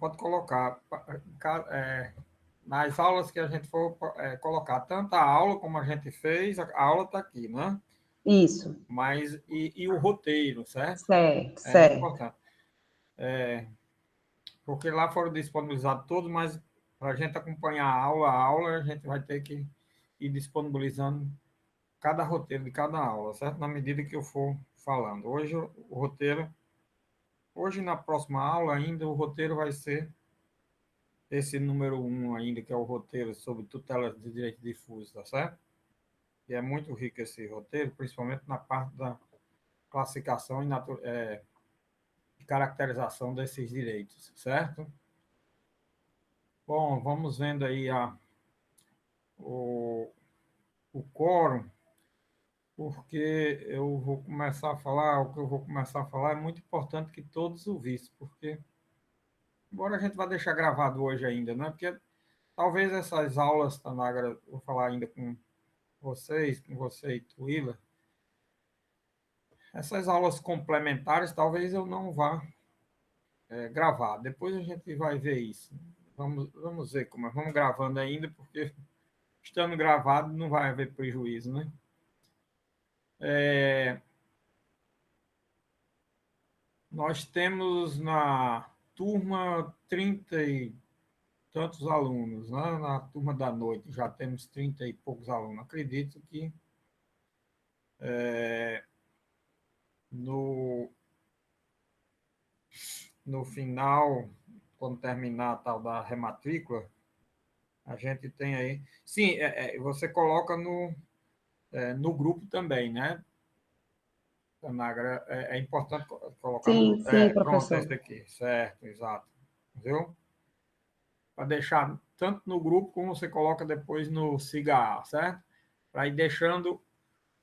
pode colocar nas aulas que a gente for colocar, tanto a aula como a gente fez, a aula está aqui, né? Isso. Mas, e o roteiro, certo? Certo, É muito certo. importante. Porque lá foram disponibilizados todos, mas para a gente acompanhar a aula, a gente vai ter que ir disponibilizando cada roteiro de cada aula, certo? Na medida que eu for falando. Hoje, o roteiro, hoje na próxima aula ainda, o roteiro vai ser esse número 1 ainda, que é o roteiro sobre tutela de direito difuso, tá certo? E é muito rico esse roteiro, principalmente na parte da classificação e caracterização desses direitos, certo? Bom, vamos vendo aí o quórum, porque eu vou começar a falar, o que eu vou começar a falar é muito importante que todos ouvissem, porque, embora a gente vá deixar gravado hoje ainda, né? Porque talvez essas aulas, Tanagra, vou falar ainda com vocês, com você e Tuíla, essas aulas complementares talvez eu não vá gravar. Depois a gente vai ver isso. Vamos ver como é. Vamos gravando ainda, porque estando gravado não vai haver prejuízo, né? Nós temos na turma 30 e tantos alunos, né? Na turma da noite já temos 30 e poucos alunos. Acredito que no, no final, quando terminar a tal da rematrícula, a gente tem aí. Sim, você coloca no grupo também, né? Tanagra, é importante colocar no Sim, grupo. sim, Pronto, é professor. esse aqui, certo, exato. Viu? Para deixar tanto no grupo como você coloca depois no Siga A, certo? Para ir deixando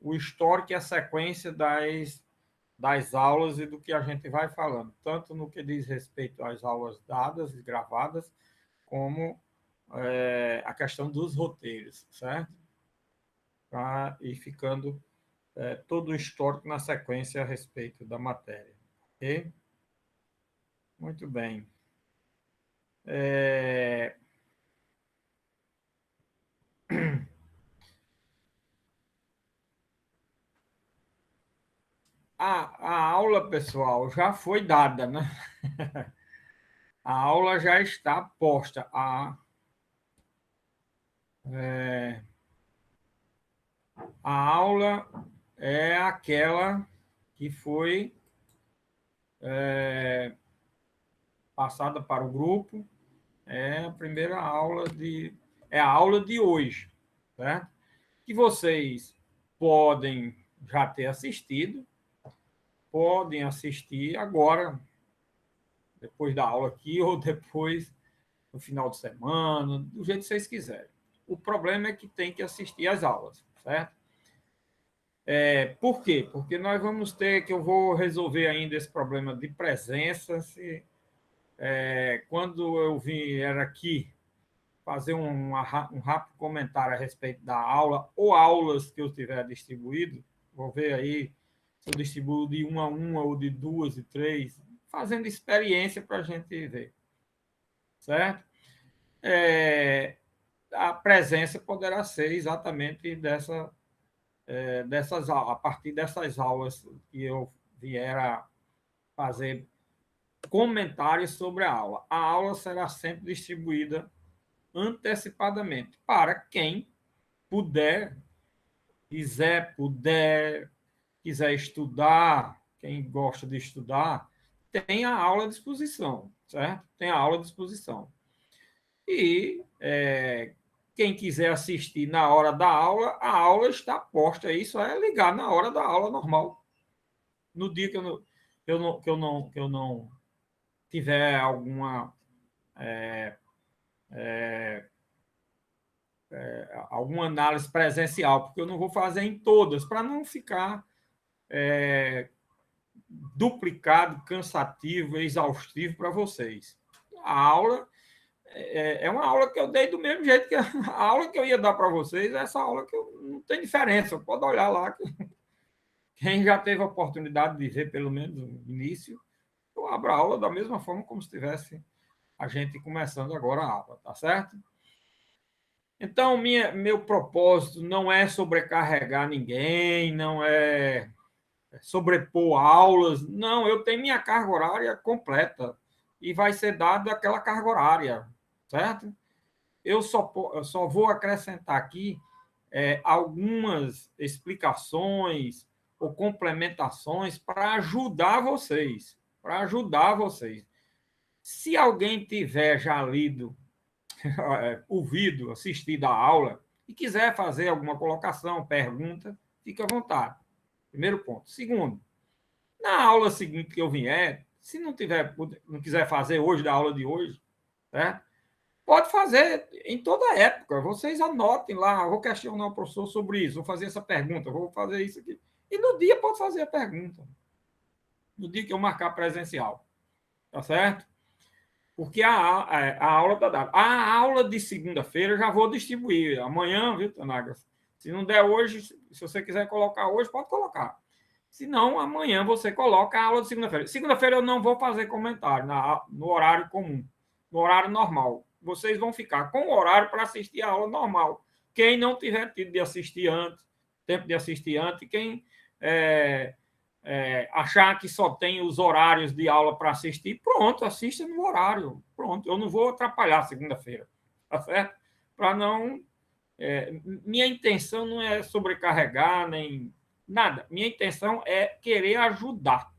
o histórico e a sequência das aulas e do que a gente vai falando, tanto no que diz respeito às aulas dadas e gravadas, como a questão dos roteiros, certo? Para ir ficando todo o histórico na sequência a respeito da matéria. Ok? Muito bem. A aula, pessoal, já foi dada, né? A aula já está posta. A aula é aquela que foi passada para o grupo. É a primeira aula é a aula de hoje, certo? Que vocês podem já ter assistido, podem assistir agora, depois da aula aqui, ou depois no final de semana, do jeito que vocês quiserem. O problema é que tem que assistir às aulas, certo? Por quê? Porque nós vamos ter que eu vou resolver ainda esse problema de presença. Quando eu vim era aqui fazer um rápido comentário a respeito da aula ou aulas que eu tiver distribuído, vou ver aí se eu distribuo de uma a uma ou de duas e três, fazendo experiência para a gente ver, certo? A presença poderá ser exatamente a partir dessas aulas que eu vier a fazer comentários sobre a aula. A aula será sempre distribuída antecipadamente para quem quiser estudar, quem gosta de estudar, tem a aula à disposição, certo? Tem a aula à disposição. E quem quiser assistir na hora da aula, a aula está posta. Isso é ligar na hora da aula normal. No dia que eu não tiver alguma análise presencial, porque eu não vou fazer em todas, para não ficar duplicado, cansativo, exaustivo para vocês. A aula é uma aula que eu dei do mesmo jeito que a aula que eu ia dar para vocês, essa aula que não tem diferença, pode olhar lá. Quem já teve a oportunidade de ver, pelo menos no início, eu abro a aula da mesma forma como se estivesse a gente começando agora a aula, tá certo? Então, meu propósito não é sobrecarregar ninguém, não é sobrepor aulas, não, eu tenho minha carga horária completa e vai ser dada aquela carga horária, certo? Eu só vou acrescentar aqui algumas explicações ou complementações para ajudar vocês, Se alguém tiver já lido, ouvido, assistido a aula e quiser fazer alguma colocação, pergunta, fique à vontade. Primeiro ponto. Segundo, na aula seguinte que eu vier, se não quiser fazer hoje da aula de hoje, certo? Pode fazer em toda época. Vocês anotem lá, vou questionar o professor sobre isso, vou fazer essa pergunta, vou fazer isso aqui. E no dia pode fazer a pergunta. No dia que eu marcar presencial. Tá certo? Porque a aula está dada. A aula de segunda-feira eu já vou distribuir. Amanhã, viu, Tanagas? Se não der hoje, se você quiser colocar hoje, pode colocar. Se não, amanhã você coloca a aula de segunda-feira. Segunda-feira eu não vou fazer comentário no horário comum, no horário normal. Vocês vão ficar com o horário para assistir a aula normal. Quem não tiver tido de assistir antes, tempo de assistir antes, quem achar que só tem os horários de aula para assistir, pronto, assista no horário. Pronto, eu não vou atrapalhar segunda-feira, tá certo? Para não. Minha intenção não é sobrecarregar, nem nada. Minha intenção é querer ajudar,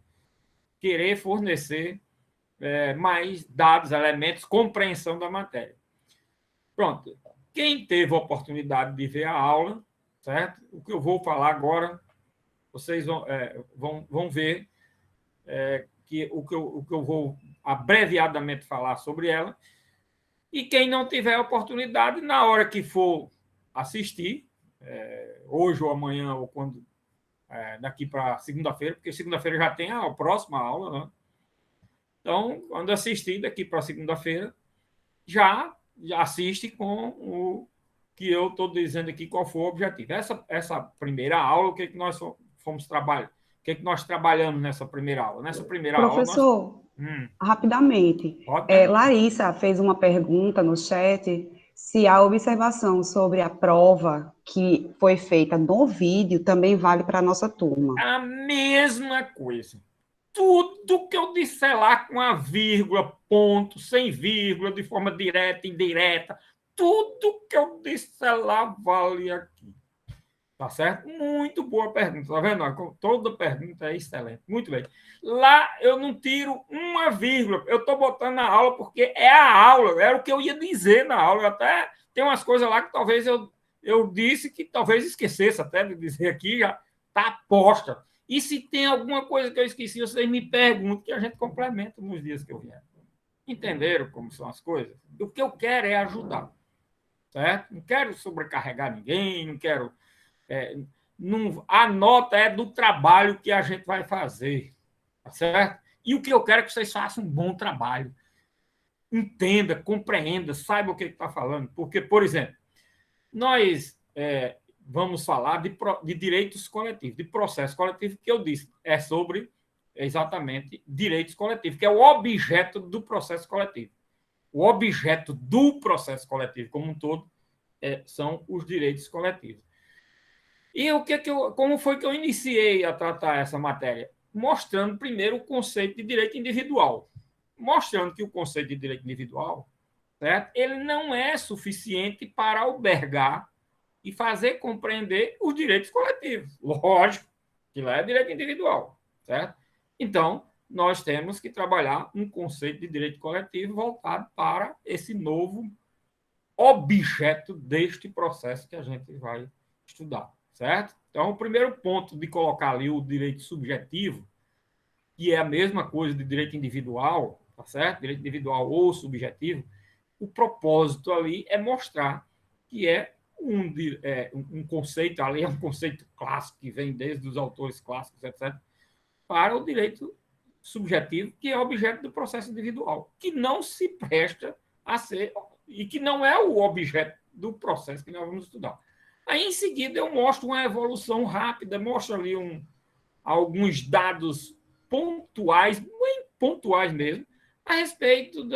querer fornecer mais dados, elementos, compreensão da matéria. Pronto. Quem teve a oportunidade de ver a aula, certo? O que eu vou falar agora, vocês vão ver que o que eu vou abreviadamente falar sobre ela. E quem não tiver a oportunidade, na hora que for assistir, hoje ou amanhã, ou quando daqui para segunda-feira, porque segunda-feira já tem a próxima aula, né? Então, quando assistir daqui para segunda-feira, já assiste com o que eu estou dizendo aqui, qual foi o objetivo. Essa primeira aula, o que nós fomos trabalhar? O que nós trabalhamos nessa primeira aula? Nessa primeira aula, Professor, rapidamente, Larissa fez uma pergunta no chat se a observação sobre a prova que foi feita no vídeo também vale para a nossa turma. A mesma coisa. Tudo que eu disser lá com a vírgula, ponto, sem vírgula, de forma direta, indireta, tudo que eu disser lá vale aqui. Tá certo? Muito boa pergunta, tá vendo? Toda pergunta é excelente. Muito bem. Lá eu não tiro uma vírgula, eu estou botando na aula porque é a aula, era o que eu ia dizer na aula. Até tem umas coisas lá que talvez eu disse que talvez esquecesse até de dizer aqui, já está posta. E se tem alguma coisa que eu esqueci, vocês me perguntam, que a gente complementa nos dias que eu vier. Entenderam como são as coisas? O que eu quero é ajudar, certo? Não quero sobrecarregar ninguém, não quero. A nota é do trabalho que a gente vai fazer, tá certo? E o que eu quero é que vocês façam um bom trabalho. Entenda, compreenda, saiba o que está falando. Porque, por exemplo, nós vamos falar de direitos coletivos, de processo coletivo, que eu disse, é sobre exatamente direitos coletivos, que é o objeto do processo coletivo. O objeto do processo coletivo como um todo são os direitos coletivos. E como foi que eu iniciei a tratar essa matéria? Mostrando primeiro o conceito de direito individual. Mostrando que o conceito de direito individual, certo? Ele não é suficiente para albergar e fazer compreender os direitos coletivos. Lógico que lá é direito individual, certo? Então, nós temos que trabalhar um conceito de direito coletivo voltado para esse novo objeto deste processo que a gente vai estudar, certo? Então, o primeiro ponto de colocar ali o direito subjetivo, que é a mesma coisa de direito individual, tá certo? Direito individual ou subjetivo, o propósito ali é mostrar que um conceito, ali é um conceito clássico que vem desde os autores clássicos, etc., para o direito subjetivo, que é objeto do processo individual, que não se presta a ser, e que não é o objeto do processo que nós vamos estudar. Aí, em seguida, eu mostro uma evolução rápida, mostro ali alguns dados pontuais, bem pontuais mesmo, a respeito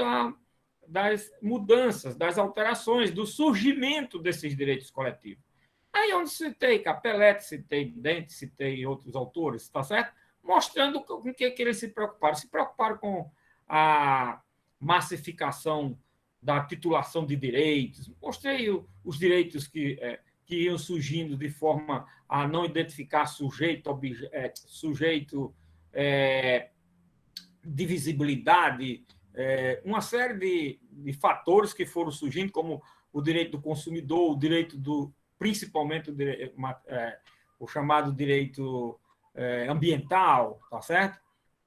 das mudanças, das alterações, do surgimento desses direitos coletivos. Aí onde citei Capelletti, citei Dente, citei outros autores, está certo? Mostrando com o que eles se preocuparam. Se preocuparam com a massificação da titulação de direitos, mostrei os direitos que iam surgindo de forma a não identificar sujeito divisibilidade, uma série de fatores que foram surgindo, como o direito do consumidor, o direito principalmente o chamado direito ambiental, tá certo?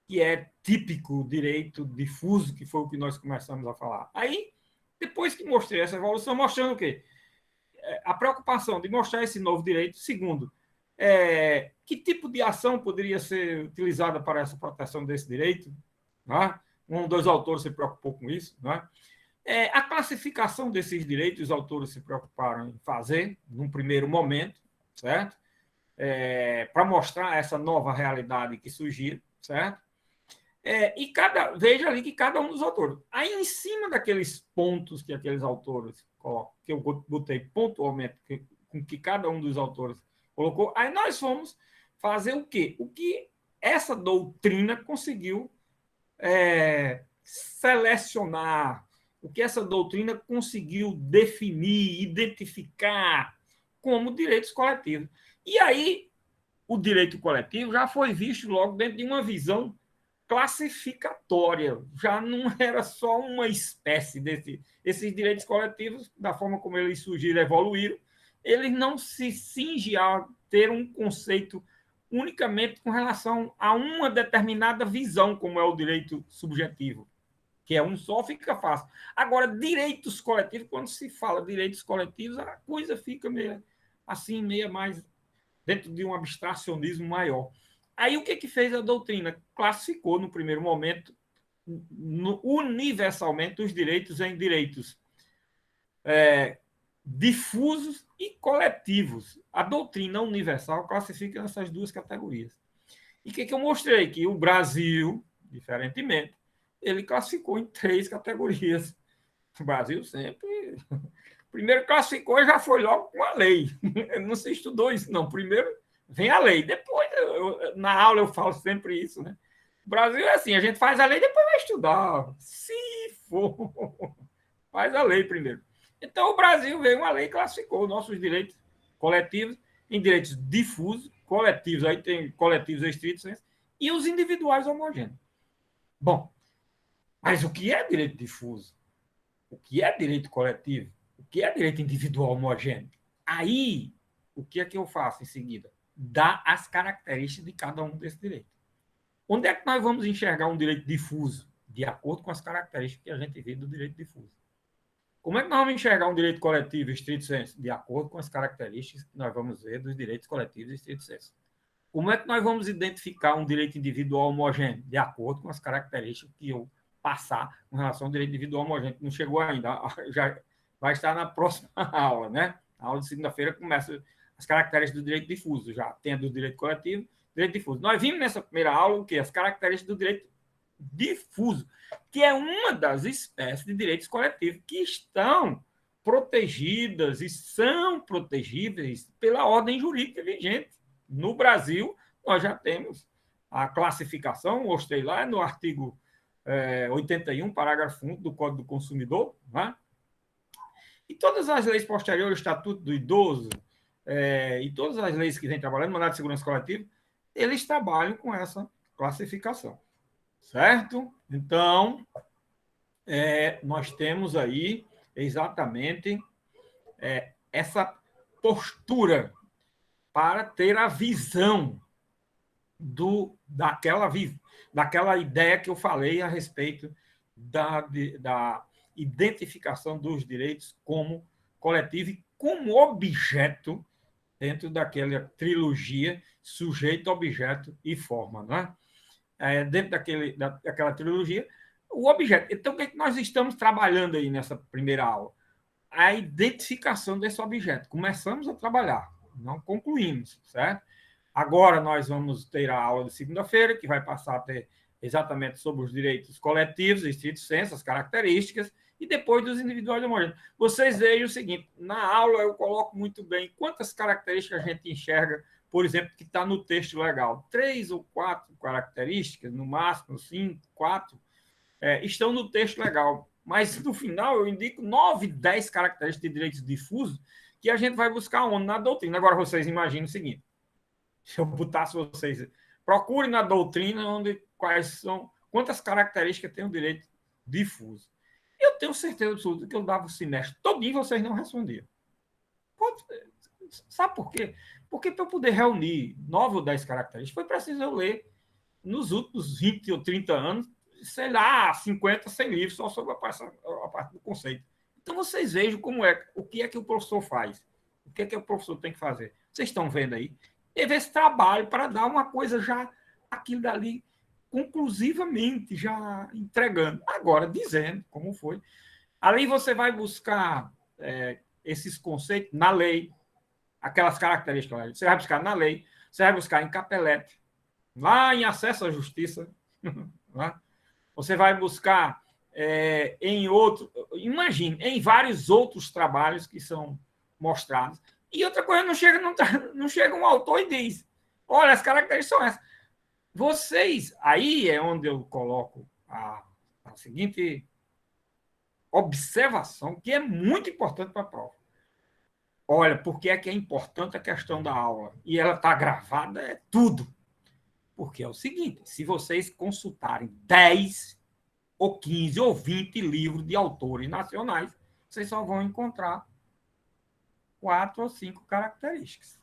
Que é típico direito difuso, que foi o que nós começamos a falar. Aí, depois que mostrei essa evolução, mostrando o quê? A preocupação de mostrar esse novo direito. Segundo, que tipo de ação poderia ser utilizada para essa proteção desse direito? Né? Um dos autores se preocupou com isso. Né? A classificação desses direitos, os autores se preocuparam em fazer, num primeiro momento, certo? Para mostrar essa nova realidade que surgiu, certo? E veja ali que cada um dos autores. Aí, em cima daqueles pontos que aqueles autores colocam, que eu botei pontualmente, com que cada um dos autores colocou, aí nós fomos fazer o quê? O que essa doutrina conseguiu selecionar, o que essa doutrina conseguiu definir, identificar como direitos coletivos. E aí, o direito coletivo já foi visto logo dentro de uma visão classificatória, já não era só uma espécie esses direitos coletivos, da forma como eles surgiram e evoluíram, eles não se cingem a ter um conceito unicamente com relação a uma determinada visão, como é o direito subjetivo, que é um só, fica fácil. Agora, direitos coletivos, quando se fala direitos coletivos, a coisa fica meio assim, meio mais dentro de um abstracionismo maior. Aí o que fez a doutrina? Classificou, no primeiro momento, universalmente os direitos em direitos difusos e coletivos. A doutrina universal classifica essas duas categorias. E o que eu mostrei? Que o Brasil, diferentemente, ele classificou em 3 categorias. O Brasil sempre... Primeiro classificou e já foi logo com a lei. Não se estudou isso, não. Primeiro vem a lei. Depois, na aula eu falo sempre isso, né? O Brasil é assim, a gente faz a lei, depois vai estudar. Se for, faz a lei primeiro. Então, o Brasil veio uma lei e classificou nossos direitos coletivos em direitos difusos, coletivos, aí tem coletivos estritos, e os individuais homogêneos. Bom, mas o que é direito difuso? O que é direito coletivo? O que é direito individual homogêneo? Aí, o que é que eu faço em seguida? Dar as características de cada um desses direitos. Onde é que nós vamos enxergar um direito difuso? De acordo com as características que a gente vê do direito difuso. Como é que nós vamos enxergar um direito coletivo estrito sensu? De acordo com as características que nós vamos ver dos direitos coletivos estrito sensu. Como é que nós vamos identificar um direito individual homogêneo? De acordo com as características que eu passar com relação ao direito individual homogêneo. Não chegou ainda, já vai estar na próxima aula, né? A aula de segunda-feira começa as características do direito difuso, já tem a do direito coletivo, direito difuso. Nós vimos nessa primeira aula o quê? As características do direito difuso, que é uma das espécies de direitos coletivos que estão protegidas e são protegíveis pela ordem jurídica vigente. No Brasil, nós já temos a classificação, mostrei lá no artigo 81, parágrafo 1 do Código do Consumidor, né? E todas as leis posteriores, o Estatuto do Idoso, e todas as leis que vêm trabalhando, mandado de segurança coletiva, eles trabalham com essa classificação. Certo? Então, nós temos aí exatamente essa postura para ter a visão daquela ideia que eu falei a respeito da identificação dos direitos como coletivo e como objeto dentro daquela trilogia sujeito, objeto e forma, não é? Dentro daquela trilogia, o objeto. Então, o que é que nós estamos trabalhando aí nessa primeira aula? A identificação desse objeto. Começamos a trabalhar, não concluímos, certo? Agora nós vamos ter a aula de segunda-feira, que vai passar a ter exatamente sobre os direitos coletivos, estrito sensu, as características, e depois dos individuais homogêneos. Vocês vejam o seguinte, na aula eu coloco muito bem quantas características a gente enxerga, por exemplo, que está no texto legal. 3 ou 4 características, no máximo 5, 4, estão no texto legal. Mas, no final, eu indico 9, 10 características de direitos difusos que a gente vai buscar onde? Na doutrina. Agora, vocês imaginem o seguinte, se eu botasse vocês, procurem na doutrina quantas características tem o direito difuso. Eu tenho certeza absoluta que eu dava o semestre todinho e vocês não respondiam. Sabe por quê? Porque para eu poder reunir 9 ou 10 características, foi preciso eu ler, nos últimos 20 ou 30 anos, sei lá, 50, 100 livros só sobre a parte do conceito. Então, vocês vejam como o que é que o professor faz. O que é que o professor tem que fazer. Vocês estão vendo aí? Teve esse trabalho para dar uma coisa já, aquilo dali, conclusivamente, já entregando. Agora, dizendo como foi. Ali você vai buscar esses conceitos na lei, aquelas características. Você vai buscar na lei, você vai buscar em Capelete, lá em Acesso à Justiça, né? Você vai buscar em imagine, em vários outros trabalhos que são mostrados. E outra coisa, não chega um autor e diz, olha, as características são essas. Vocês, aí é onde eu coloco a seguinte observação, que é muito importante para a prova. Olha, por que é importante a questão da aula? E ela está gravada, é tudo. Porque é o seguinte, se vocês consultarem 10 ou 15 ou 20 livros de autores nacionais, vocês só vão encontrar 4 ou 5 características.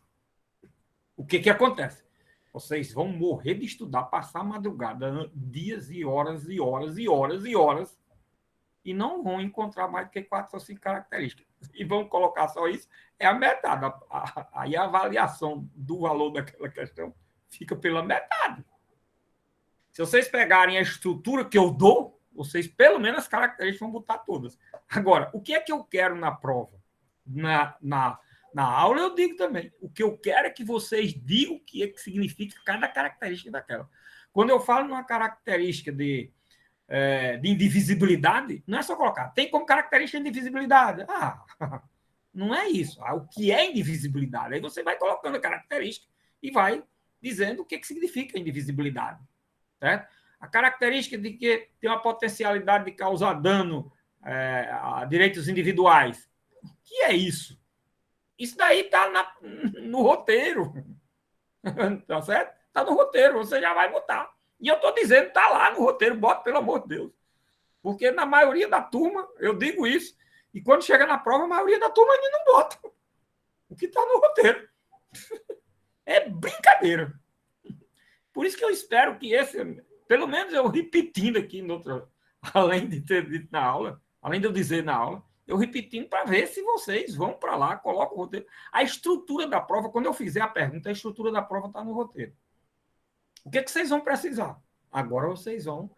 O que acontece? Vocês vão morrer de estudar, passar a madrugada, dias e horas e horas e horas e horas, e não vão encontrar mais do que 4 ou 5 características. E vão colocar só isso, é a metade. Aí a avaliação do valor daquela questão fica pela metade. Se vocês pegarem a estrutura que eu dou, vocês, pelo menos, as características vão botar todas. Agora, o que é que eu quero na prova? Na aula eu digo também. O que eu quero é que vocês digam o que é que significa cada característica daquela. Quando eu falo numa característica de indivisibilidade, não é só colocar. Tem como característica indivisibilidade. Não é isso. O que é indivisibilidade? Aí você vai colocando a característica e vai dizendo o que significa indivisibilidade. Certo? A característica de que tem uma potencialidade de causar dano a direitos individuais. O que é isso? Isso daí está no roteiro. Tá certo? Está no roteiro, você já vai botar. E eu estou dizendo, está lá no roteiro, bota, pelo amor de Deus. Porque na maioria da turma, eu digo isso, e quando chega na prova, a maioria da turma ainda não bota. O que está no roteiro. É brincadeira. Por isso que eu espero que pelo menos eu repetindo aqui, além de ter dito na aula, além de eu dizer na aula, eu repetindo para ver se vocês vão para lá, colocam o roteiro. A estrutura da prova, quando eu fizer a pergunta, a estrutura da prova está no roteiro. O que vocês vão precisar? Agora vocês vão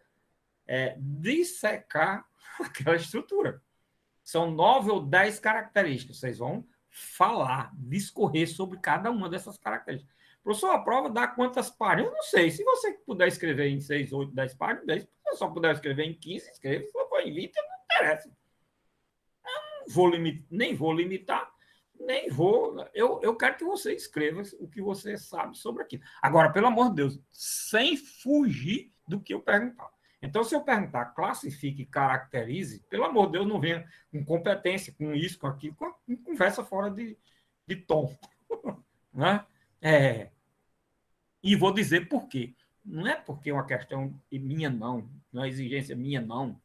dissecar aquela estrutura. São 9 ou 10 características. Vocês vão falar, discorrer sobre cada uma dessas características. Professor, a prova dá quantas páginas? Eu não sei. Se você puder escrever em 6, 8, 10 páginas, 10. Se você só puder escrever em 15, escreva. Se for em 20, não interessa. Nem vou limitar, nem vou. Eu quero que você escreva o que você sabe sobre aquilo. Agora, pelo amor de Deus, sem fugir do que eu perguntar. Então, se eu perguntar, classifique, caracterize, pelo amor de Deus, não venha com competência, com isso, com aquilo, com conversa fora de tom. Né? E vou dizer por quê. Não é porque é uma questão minha, não. Não é exigência minha, não.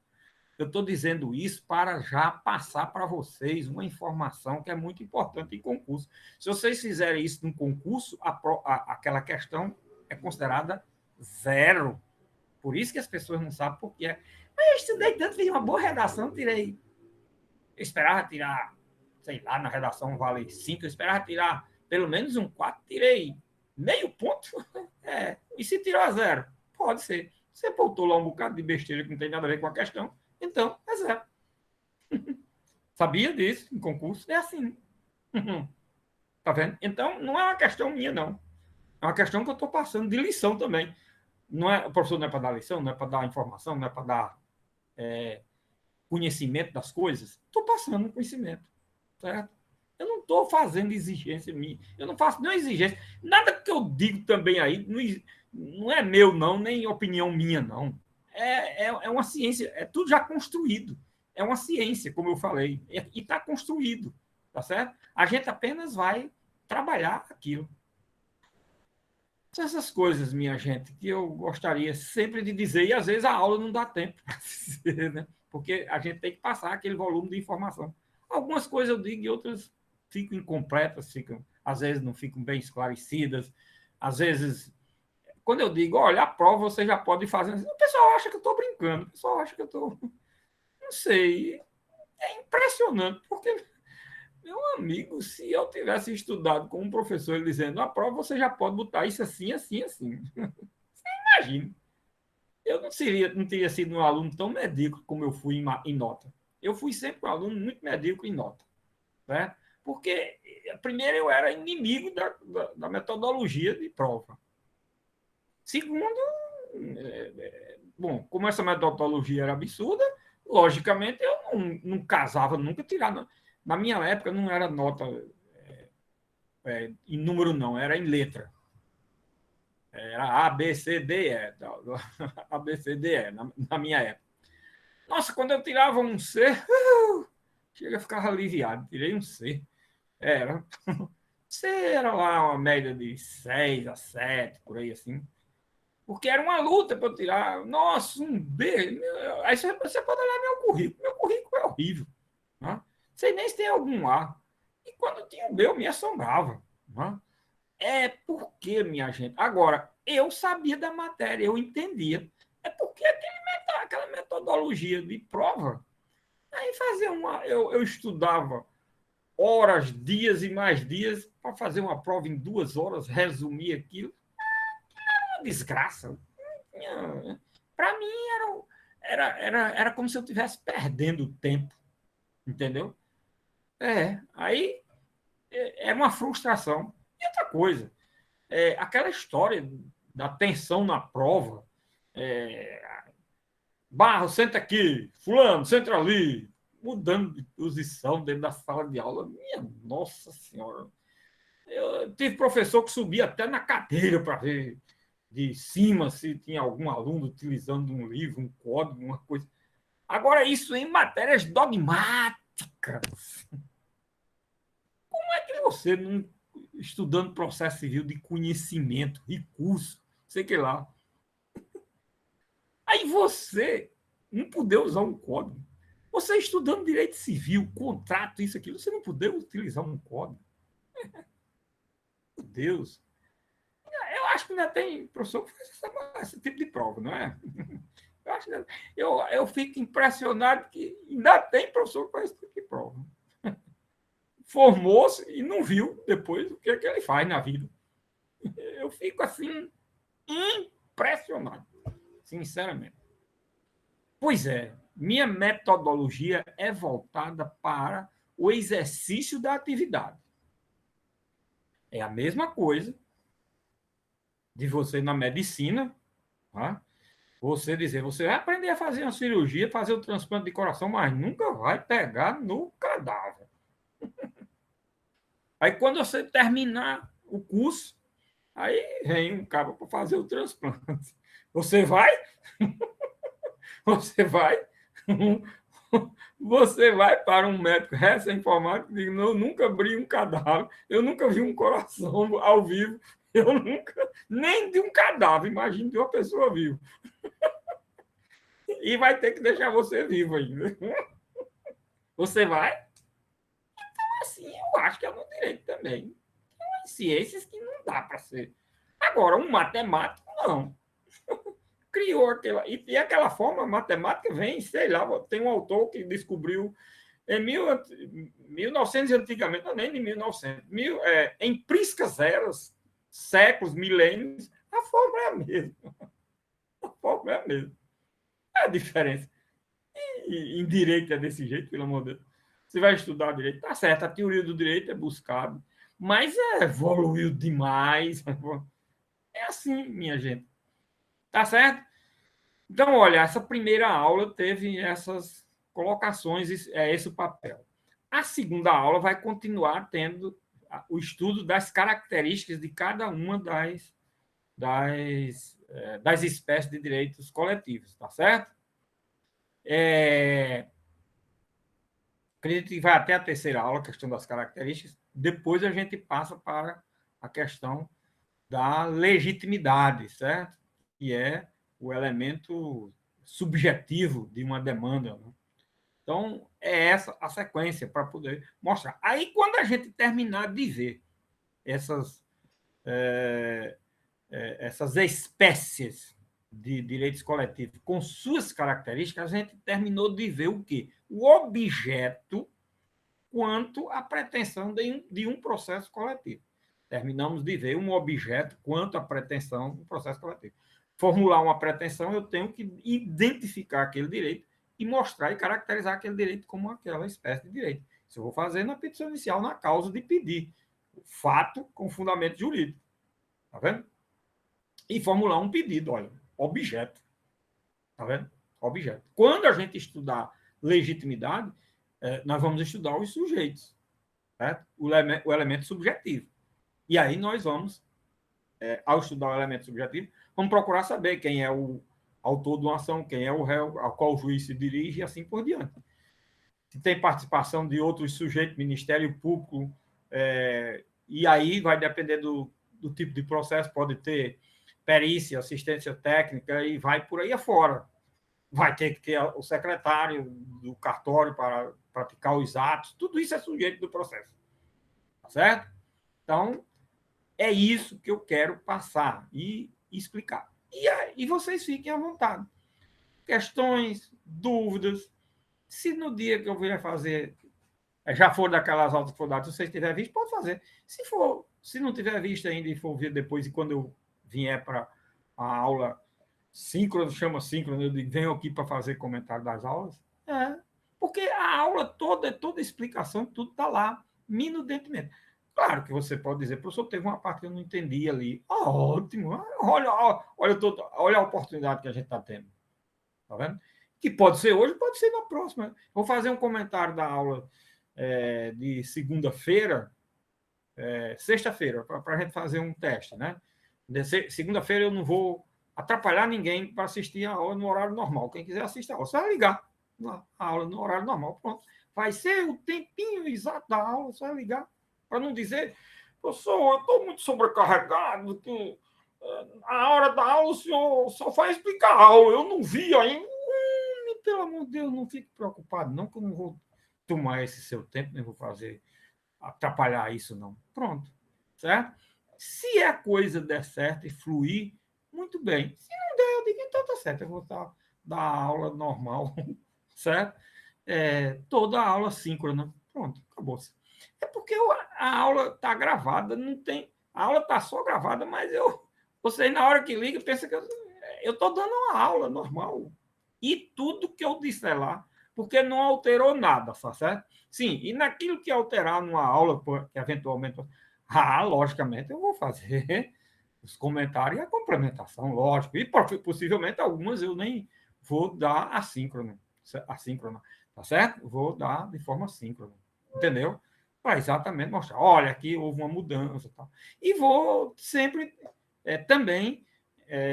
Eu estou dizendo isso para já passar para vocês uma informação que é muito importante em concurso. Se vocês fizerem isso num concurso, aquela questão é considerada 0. Por isso que as pessoas não sabem por quê. Mas eu estudei tanto, fiz uma boa redação, tirei. Eu esperava tirar, sei lá, na redação vale 5, eu esperava tirar pelo menos um 4, tirei meio ponto. E se tirou a 0? Pode ser. Você botou lá um bocado de besteira que não tem nada a ver com a questão, então é 0. Sabia disso em concurso? É assim. Tá vendo? Então, não é uma questão minha, não. É uma questão que eu estou passando de lição também. O professor não é para dar lição, não é para dar informação, não é para dar conhecimento das coisas, estou passando um conhecimento, certo? Eu não estou fazendo exigência minha, eu não faço nenhuma exigência. Nada que eu digo também aí não é meu, não, nem opinião minha, não. É uma ciência, é tudo já construído. É uma ciência, como eu falei, e está construído, tá certo? A gente apenas vai trabalhar aquilo. São essas coisas, minha gente, que eu gostaria sempre de dizer, e às vezes a aula não dá tempo para dizer, né? Porque a gente tem que passar aquele volume de informação. Algumas coisas eu digo e outras ficam incompletas, às vezes não ficam bem esclarecidas, às vezes, quando eu digo, olha, a prova você já pode fazer, o pessoal acha que eu estou brincando, o pessoal acha que eu estou, não sei, é impressionante, porque, meu amigo, se eu tivesse estudado com um professor ele dizendo, a prova você já pode botar isso assim, assim, assim, imagine, eu não teria sido um aluno tão medíocre como eu fui em nota. Eu fui sempre um aluno muito medíocre em nota, né? Porque, primeiro, eu era inimigo da metodologia de prova. Segundo, bom, como essa metodologia era absurda, logicamente eu não casava, nunca tirava. Na minha época não era nota em número, não, era em letra. Era A, B, C, D, E. A, B, C, D, E, na minha época. Nossa, quando eu tirava um C, chega a ficar aliviado. Tirei um C. Era. C era lá uma média de 6 a 7, por aí assim. Porque era uma luta para eu tirar. Nossa, um B. Aí você pode olhar meu currículo. Meu currículo é horrível. Né? Sei nem se tem algum A. E quando tinha um B, eu me assombrava. Né? É porque, minha gente. Agora, eu sabia da matéria, eu entendia. É porque aquela metodologia de prova. Aí fazia uma. Eu estudava horas, dias e mais dias para fazer uma prova em 2 horas, resumir aquilo. Uma desgraça. Para mim era como se eu estivesse perdendo tempo, entendeu? Aí é uma frustração. E outra coisa, aquela história da tensão na prova, Barro, senta aqui, fulano, senta ali, mudando de posição dentro da sala de aula. Minha nossa senhora. Eu tive professor que subia até na cadeira para ver de cima se tinha algum aluno utilizando um livro, um código, uma coisa. Agora, isso em matérias dogmáticas. Como é que você, estudando processo civil de conhecimento, recurso, sei que lá, aí você não poder usar um código? Você estudando direito civil, contrato, isso, aquilo, você não poder utilizar um código? Meu Deus. Eu acho que ainda tem professor que faz esse tipo de prova, não é? Eu fico impressionado que ainda tem professor que faz esse tipo de prova. Formou-se e não viu depois o que é que ele faz na vida. Eu fico assim, impressionado, sinceramente. Pois é, minha metodologia é voltada para o exercício da atividade. É a mesma coisa de você na medicina, tá? Você dizer, você vai aprender a fazer uma cirurgia, fazer o transplante de coração, mas nunca vai pegar no cadáver. Aí quando você terminar o curso, aí vem um cara para fazer o transplante. Você vai? Você vai? Você vai para um médico recém-formado e diz, eu nunca abri um cadáver, eu nunca vi um coração ao vivo, eu nunca, nem de um cadáver, imagine de uma pessoa viva. E vai ter que deixar você vivo ainda. Você vai? Então, assim, eu acho que é no direito também. Tem umas ciências que não dá para ser. Agora, um matemático, não. Criou aquela. E tem aquela forma, a matemática vem, sei lá, tem um autor que descobriu em 1900 antigamente, não, nem em 1900, em priscas eras, séculos, milênios, a forma é a mesma. A forma é a mesma. É a diferença. E em direito é desse jeito, pelo amor de Deus. Você vai estudar direito, tá certo, a teoria do direito é buscada, mas evoluiu demais. É assim, minha gente. Tá certo? Então, olha, essa primeira aula teve essas colocações, é esse o papel. A segunda aula vai continuar tendo o estudo das características de cada uma das espécies de direitos coletivos, tá certo? Acredito que vai até a terceira aula, a questão das características. Depois a gente passa para a questão da legitimidade, certo? Que é o elemento subjetivo de uma demanda. Né? Então, é essa a sequência para poder mostrar. Aí, quando a gente terminar de ver essas espécies de direitos coletivos com suas características, a gente terminou de ver o quê? O objeto quanto à pretensão de um processo coletivo. Terminamos de ver um objeto quanto à pretensão do processo coletivo. Formular uma pretensão, eu tenho que identificar aquele direito e mostrar e caracterizar aquele direito como aquela espécie de direito. Isso eu vou fazer na petição inicial, na causa de pedir. O fato com fundamento jurídico. Tá vendo? E formular um pedido, olha, objeto. Tá vendo? Objeto. Quando a gente estudar legitimidade, nós vamos estudar os sujeitos, certo? O elemento subjetivo. E aí nós vamos, ao estudar o elemento subjetivo, vamos procurar saber quem é o autor de uma ação, quem é o réu, a qual o juiz se dirige e assim por diante. Se tem participação de outros sujeitos, Ministério Público, e aí vai depender do tipo de processo, pode ter perícia, assistência técnica e vai por aí afora. Vai ter que ter o secretário do cartório para praticar os atos, tudo isso é sujeito do processo. Tá certo? Então, é isso que eu quero passar e explicar. E vocês fiquem à vontade. Questões, dúvidas. Se no dia que eu vier fazer, já for daquelas aulas que for dadas, se vocês tiverem visto, pode fazer. Se não tiver visto ainda e for ver depois, e quando eu vier para a aula síncrono, chama síncrono, eu digo, venho aqui para fazer comentário das aulas. Porque a aula toda explicação, tudo está lá, minudentemente. Claro que você pode dizer, professor, teve uma parte que eu não entendi ali. Ótimo, olha a oportunidade que a gente está tendo. Tá vendo? Que pode ser hoje, pode ser na próxima. Vou fazer um comentário da aula de segunda-feira, sexta-feira, para a gente fazer um teste, né? Segunda-feira eu não vou atrapalhar ninguém para assistir a aula no horário normal. Quem quiser assistir a aula, você vai ligar a aula no horário normal. Pronto. Vai ser o tempinho exato da aula, você vai ligar. Para não dizer, professor, eu estou muito sobrecarregado, que a hora da aula o senhor só faz explicar a aula, eu não vi ainda. Pelo amor de Deus, não fique preocupado, não, que eu não vou tomar esse seu tempo, nem vou atrapalhar isso, não. Pronto. Certo? Se a coisa der certo e fluir, muito bem. Se não der, eu digo, então tá certo, eu vou dar a aula normal, certo? Toda a aula síncrona. Pronto, acabou-se. É porque a aula está gravada, não tem. A aula está só gravada, mas você, na hora que liga, pensa que eu estou dando uma aula normal. E tudo que eu disser lá, porque não alterou nada, tá certo? Sim, e naquilo que alterar numa aula, que eventualmente. Logicamente, eu vou fazer os comentários e a complementação, lógico. E possivelmente algumas eu nem vou dar assíncrona, tá certo? Vou dar de forma síncrona, entendeu? Para exatamente mostrar, olha, aqui houve uma mudança. Tá? E vou sempre também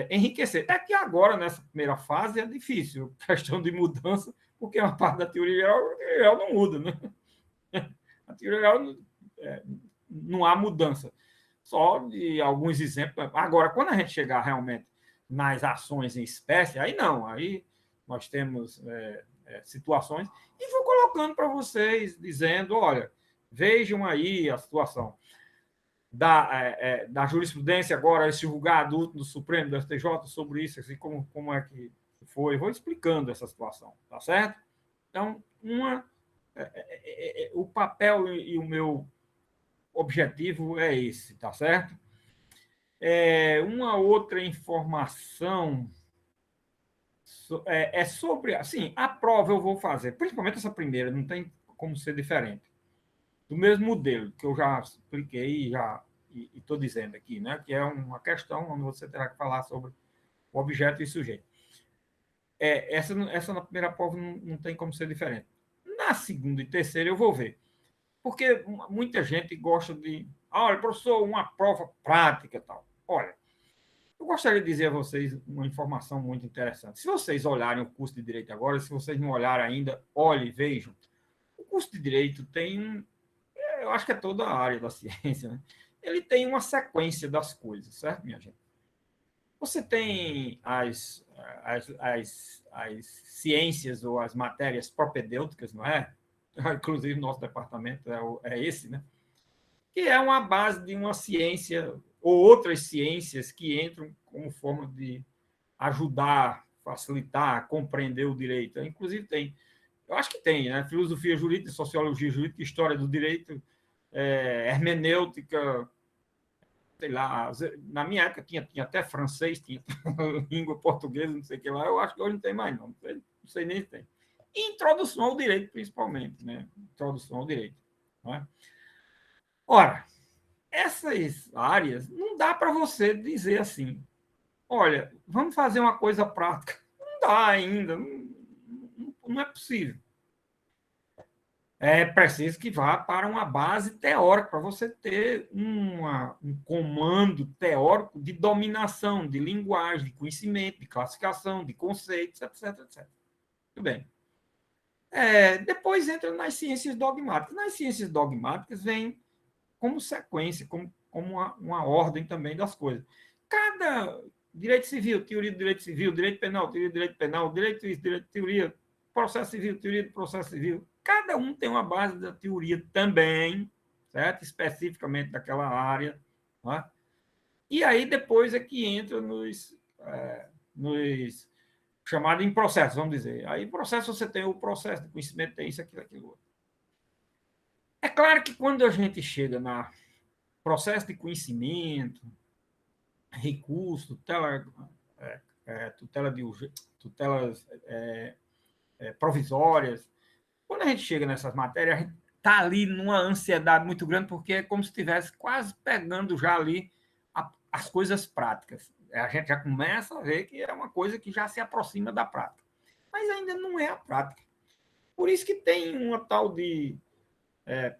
enriquecer. É que agora, nessa primeira fase, é difícil, questão de mudança, porque uma parte da teoria geral não muda, né? A teoria geral não há mudança. Só de alguns exemplos. Agora, quando a gente chegar realmente nas ações em espécie, aí não, aí nós temos situações e vou colocando para vocês, dizendo, olha, vejam aí a situação da jurisprudência agora, esse julgado do Supremo, do STJ, sobre isso, assim, como é que foi, vou explicando essa situação, tá certo? Então, o papel e o meu objetivo é esse, tá certo? Uma outra informação é sobre, assim, a prova eu vou fazer, principalmente essa primeira, não tem como ser diferente, do mesmo modelo que eu já expliquei e estou dizendo aqui, né? Que é uma questão onde você terá que falar sobre o objeto e sujeito. essa na primeira prova não tem como ser diferente. Na segunda e terceira eu vou ver. Porque muita gente gosta de... Olha, professor, uma prova prática e tal. Olha, eu gostaria de dizer a vocês uma informação muito interessante. Se vocês olharem o curso de Direito agora, se vocês não olharem ainda, olhem, vejam. O curso de Direito tem... Eu acho que é toda a área da ciência, né? Ele tem uma sequência das coisas, certo, minha gente? Você tem as ciências ou as matérias propedêuticas, não é? Inclusive, nosso departamento é esse, né? Que é uma base de uma ciência ou outras ciências que entram como forma de ajudar, facilitar, compreender o direito. Inclusive, eu acho que tem, né? Filosofia jurídica, sociologia jurídica, história do direito, hermenêutica, sei lá, na minha época tinha até francês, tinha língua portuguesa, não sei o que lá, eu acho que hoje não tem mais, não sei nem se tem. E introdução ao direito, principalmente, né? Introdução ao direito. Não é? Ora, essas áreas não dá para você dizer assim, olha, vamos fazer uma coisa prática. Não dá ainda, não é possível. É preciso que vá para uma base teórica, para você ter um comando teórico de dominação, de linguagem, de conhecimento, de classificação, de conceitos, etc, etc. Muito bem. Depois entra nas ciências dogmáticas. Nas ciências dogmáticas vem como sequência, como uma ordem também das coisas. Cada direito civil, teoria do direito civil, direito penal, teoria do direito penal, direito isso, direito teoria, processo civil, teoria do processo civil. Cada um tem uma base da teoria também, certo? Especificamente daquela área. Né? E aí depois é que entra nos chamados em processos, vamos dizer. Aí processo você tem o processo de conhecimento, tem isso, aquilo outro. É claro que quando a gente chega na processo de conhecimento, recurso, tutelas provisórias. Quando a gente chega nessas matérias, a gente está ali numa ansiedade muito grande, porque é como se estivesse quase pegando já ali as coisas práticas. A gente já começa a ver que é uma coisa que já se aproxima da prática. Mas ainda não é a prática. Por isso que tem uma tal de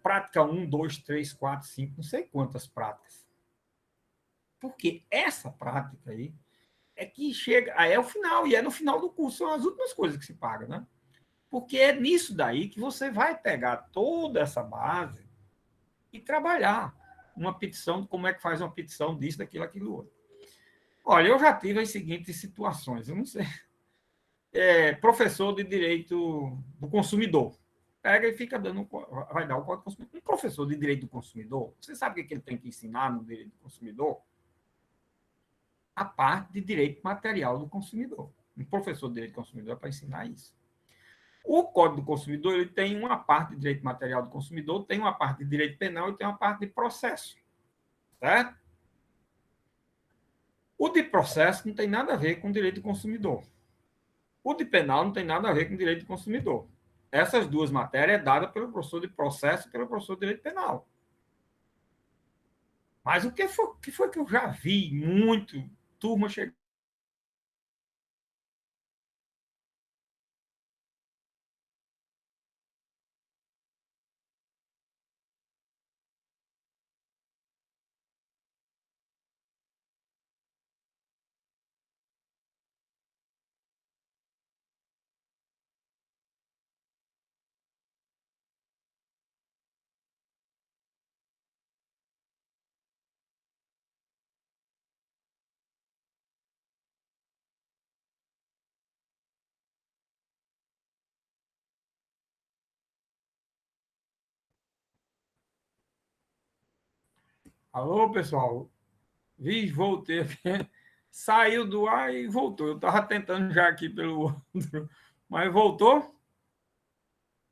prática 1, 2, 3, 4, 5, não sei quantas práticas. Porque essa prática aí é que chega, aí é o final, e é no final do curso, são as últimas coisas que se paga, né? Porque é nisso daí que você vai pegar toda essa base e trabalhar uma petição, como é que faz uma petição disso, daquilo, aquilo outro. Olha, eu já tive as seguintes situações, eu não sei. Professor de direito do consumidor. Pega e fica dando, vai dar o código do consumidor. Um professor de direito do consumidor, você sabe o que ele tem que ensinar no direito do consumidor? A parte de direito material do consumidor. Um professor de direito do consumidor é para ensinar isso. O Código do Consumidor ele tem uma parte de direito material do consumidor, tem uma parte de direito penal e tem uma parte de processo. Certo? O de processo não tem nada a ver com direito do consumidor. O de penal não tem nada a ver com direito do consumidor. Essas duas matérias é dada pelo professor de processo e pelo professor de direito penal. Mas o que foi que eu já vi muito turma chegar. Alô, pessoal? Voltei aqui. Saiu do ar e voltou. Eu estava tentando já aqui pelo outro, mas voltou?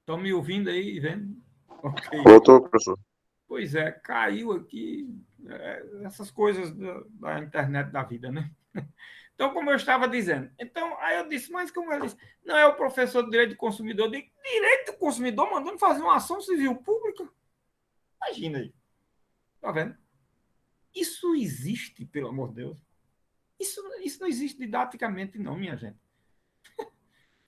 Estão me ouvindo aí, vendo? Ok. Voltou, professor. Pois é, caiu aqui essas coisas da internet da vida, né? Então, como eu estava dizendo, então, aí eu disse, mas como ele disse, não é o professor de direito do consumidor, de direito do consumidor mandando fazer uma ação civil pública? Imagina aí. Tá vendo? Isso existe, pelo amor de Deus. Isso não existe didaticamente, não, minha gente.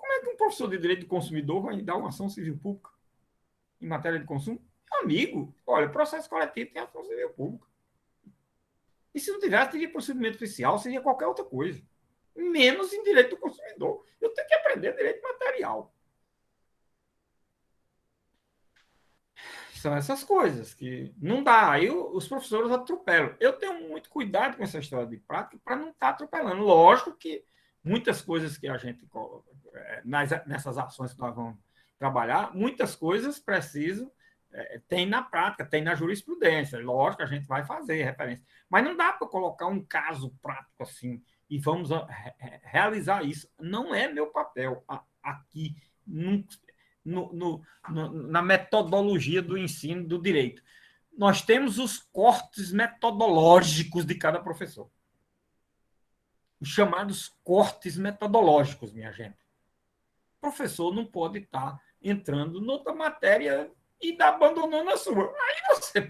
Como é que um professor de direito do consumidor vai dar uma ação civil pública em matéria de consumo? Amigo, olha, processo coletivo tem ação civil pública. E se não tivesse, teria procedimento oficial, seria qualquer outra coisa. Menos em direito do consumidor. Eu tenho que aprender direito material. São essas coisas que não dá. Aí os professores atropelam. Eu tenho muito cuidado com essa história de prática para não estar atropelando. Lógico que muitas coisas que a gente nessas ações que nós vamos trabalhar, muitas coisas precisam tem na prática, tem na jurisprudência. Lógico que a gente vai fazer referência. Mas não dá para colocar um caso prático assim e vamos realizar isso. Não é meu papel aqui na metodologia do ensino do direito. Nós temos os cortes metodológicos de cada professor. Os chamados cortes metodológicos, minha gente. O professor não pode estar entrando noutra matéria e abandonando a sua. Aí você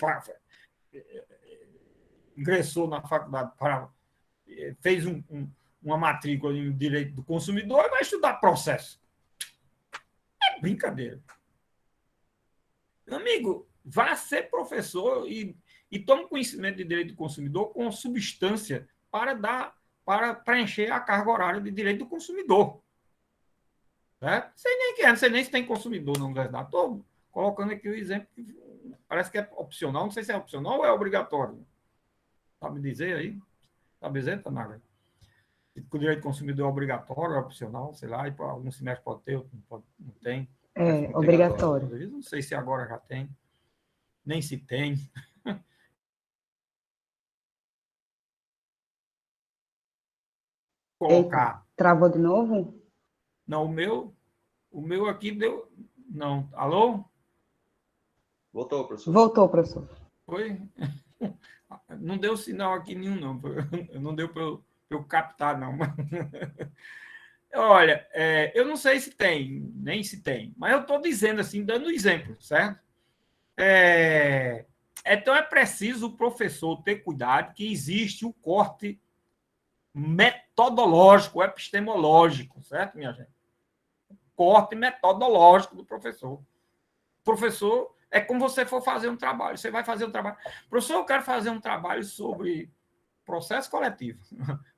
ingressou na faculdade, fez uma matrícula em direito do consumidor e vai estudar processo. É brincadeira. Meu amigo, vá ser professor e tome conhecimento de direito do consumidor com substância para preencher a carga horária de direito do consumidor. Certo? Sei nem quem é, não sei nem se tem consumidor na universidade. Estou colocando aqui o exemplo, parece que é opcional, não sei se é opcional ou é obrigatório. Sabe dizer aí? Sabe dizer, Tanaga? O direito do consumidor é obrigatório, é opcional, sei lá, e para algum semestre pode ter, outro não tem. É obrigatório. Não sei se agora já tem, nem se tem. Colocar. Eita, travou de novo? Não, o meu aqui deu. Não. Alô? Voltou, professor. Voltou, professor. Foi? Não deu sinal aqui nenhum, não. Não deu para eu captar, não. Olha, eu não sei se tem, nem se tem, mas eu estou dizendo assim, dando exemplo, certo? Então é preciso o professor ter cuidado que existe o corte metodológico, epistemológico, certo, minha gente? Corte metodológico do professor. O professor é como você for fazer um trabalho. Você vai fazer um trabalho. Professor, eu quero fazer um trabalho sobre processo coletivo.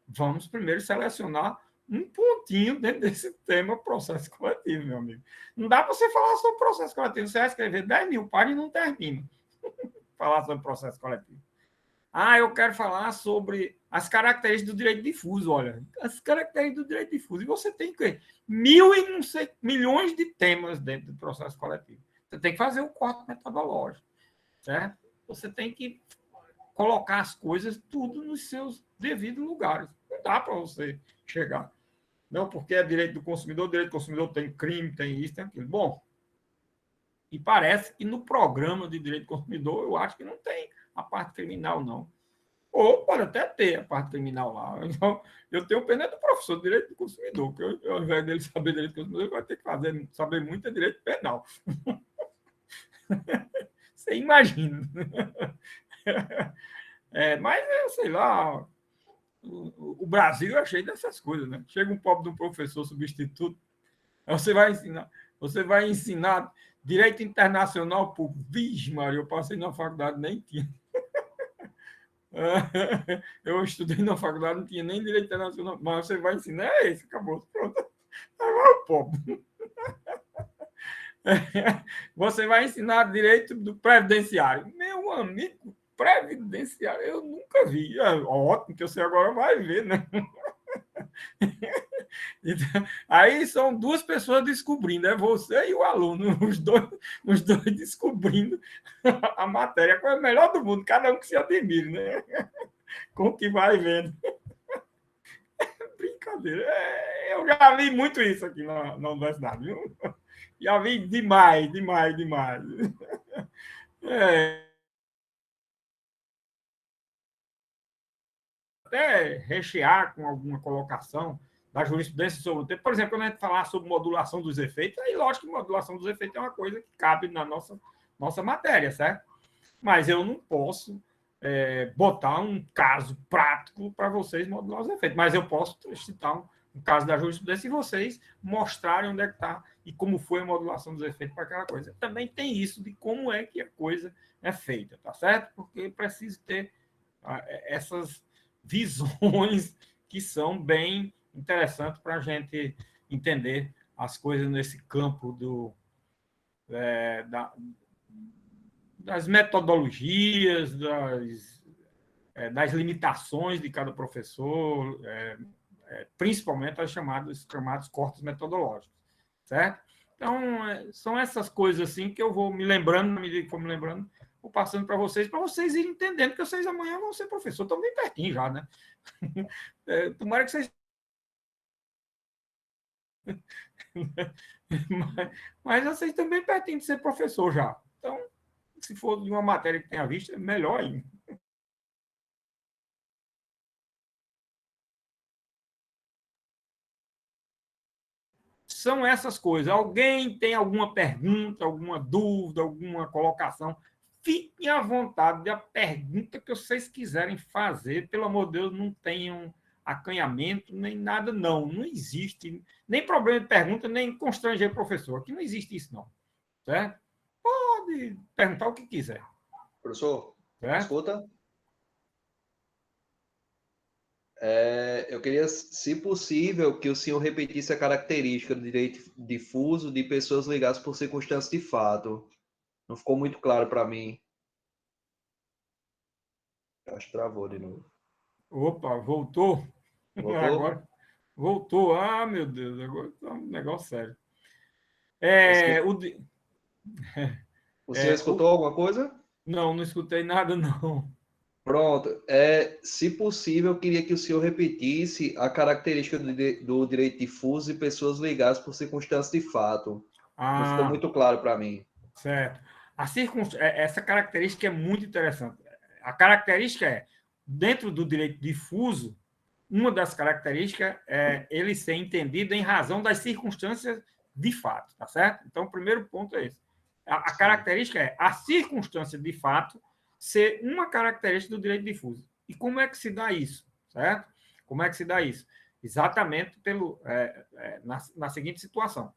Vamos primeiro selecionar um pontinho dentro desse tema processo coletivo, meu amigo. Não dá para você falar sobre processo coletivo. Você vai escrever 10 mil páginas e não termina. Falar sobre processo coletivo. Eu quero falar sobre as características do direito difuso. Olha, as características do direito difuso. E você tem que milhões de temas dentro do processo coletivo. Você tem que fazer o corte metodológico, certo? Você tem que colocar as coisas tudo nos seus devidos lugares. Não dá para você chegar. Não, porque é direito do consumidor tem crime, tem isso, tem aquilo. Bom, e parece que no programa de direito do consumidor, eu acho que não tem a parte criminal, não. Ou pode até ter a parte criminal lá. Então, eu tenho pena do professor de direito do consumidor, porque ao invés dele saber direito do consumidor, ele vai ter que saber muito de direito penal. Você imagina. Mas, sei lá, o Brasil é cheio dessas coisas, né? Chega um pobre de um professor substituto, você vai ensinar direito internacional por Vixe, Maria, eu passei na faculdade, nem tinha. Eu estudei na faculdade, não tinha nem direito internacional, mas você vai ensinar esse, acabou. Pronto. Agora o pobre. Você vai ensinar direito do previdenciário. Meu amigo, previdenciário, eu nunca vi. Ótimo, que você agora vai ver, né? Então, aí são duas pessoas descobrindo, é você e o aluno, os dois descobrindo a matéria, que é o melhor do mundo, cada um que se admire, né? Com o que vai vendo. Brincadeira. Eu já vi muito isso aqui na universidade, viu? Já vi demais. Até rechear com alguma colocação da jurisprudência sobre o tempo. Por exemplo, quando a gente falar sobre modulação dos efeitos, aí lógico que modulação dos efeitos é uma coisa que cabe na nossa matéria, certo? Mas eu não posso botar um caso prático para vocês modular os efeitos. Mas eu posso citar no caso da jurisprudência, e vocês mostrarem onde é que está e como foi a modulação dos efeitos para aquela coisa. Também tem isso de como é que a coisa é feita, tá certo? Porque precisa ter essas visões que são bem interessantes para a gente entender as coisas nesse campo das metodologias, das limitações de cada professor, principalmente as chamados cortes metodológicos, certo? Então, são essas coisas assim que eu vou me lembrando, na medida que for me lembrando, vou passando para vocês irem entendendo que vocês amanhã vão ser professor, estão bem pertinho já, né? Tomara que vocês... mas vocês estão bem pertinho de ser professor já. Então, se for de uma matéria que tenha visto, é melhor ainda. São essas coisas. Alguém tem alguma pergunta, alguma dúvida, alguma colocação? Fiquem à vontade da pergunta que vocês quiserem fazer. Pelo amor de Deus, não tenham acanhamento, nem nada, não. Não existe nem problema de pergunta, nem constranger o professor. Aqui não existe isso, não. Certo? Pode perguntar o que quiser. Professor, certo? Escuta. Eu queria, se possível, que o senhor repetisse a característica do direito difuso de pessoas ligadas por circunstâncias de fato. Não ficou muito claro para mim. Acho que travou de novo. Opa, voltou? Voltou? Agora voltou. Ah, meu Deus, agora tá um negócio sério. O senhor escutou alguma coisa? Não escutei nada, não. Pronto. Se possível, eu queria que o senhor repetisse a característica do direito difuso de pessoas ligadas por circunstâncias de fato. Não ficou muito claro para mim. Certo. Essa característica é muito interessante. A característica dentro do direito difuso, uma das características é ele ser entendido em razão das circunstâncias de fato, tá certo? Então, o primeiro ponto é esse. A característica é a circunstância de fato ser uma característica do direito difuso. E como é que se dá isso, certo? Como é que se dá isso? Exatamente na seguinte situação.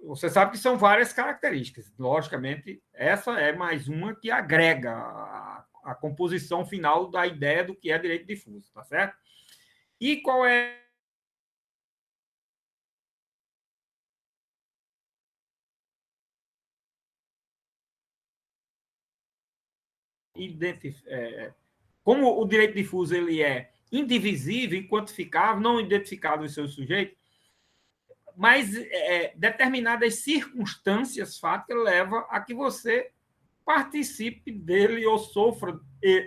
Você sabe que são várias características. Logicamente, essa é mais uma que agrega a composição final da ideia do que é direito difuso, tá certo? E qual é como o direito difuso ele é indivisível, inquantificável, não identificável em seu sujeito, mas determinadas circunstâncias fáticas levam a que você participe dele ou sofra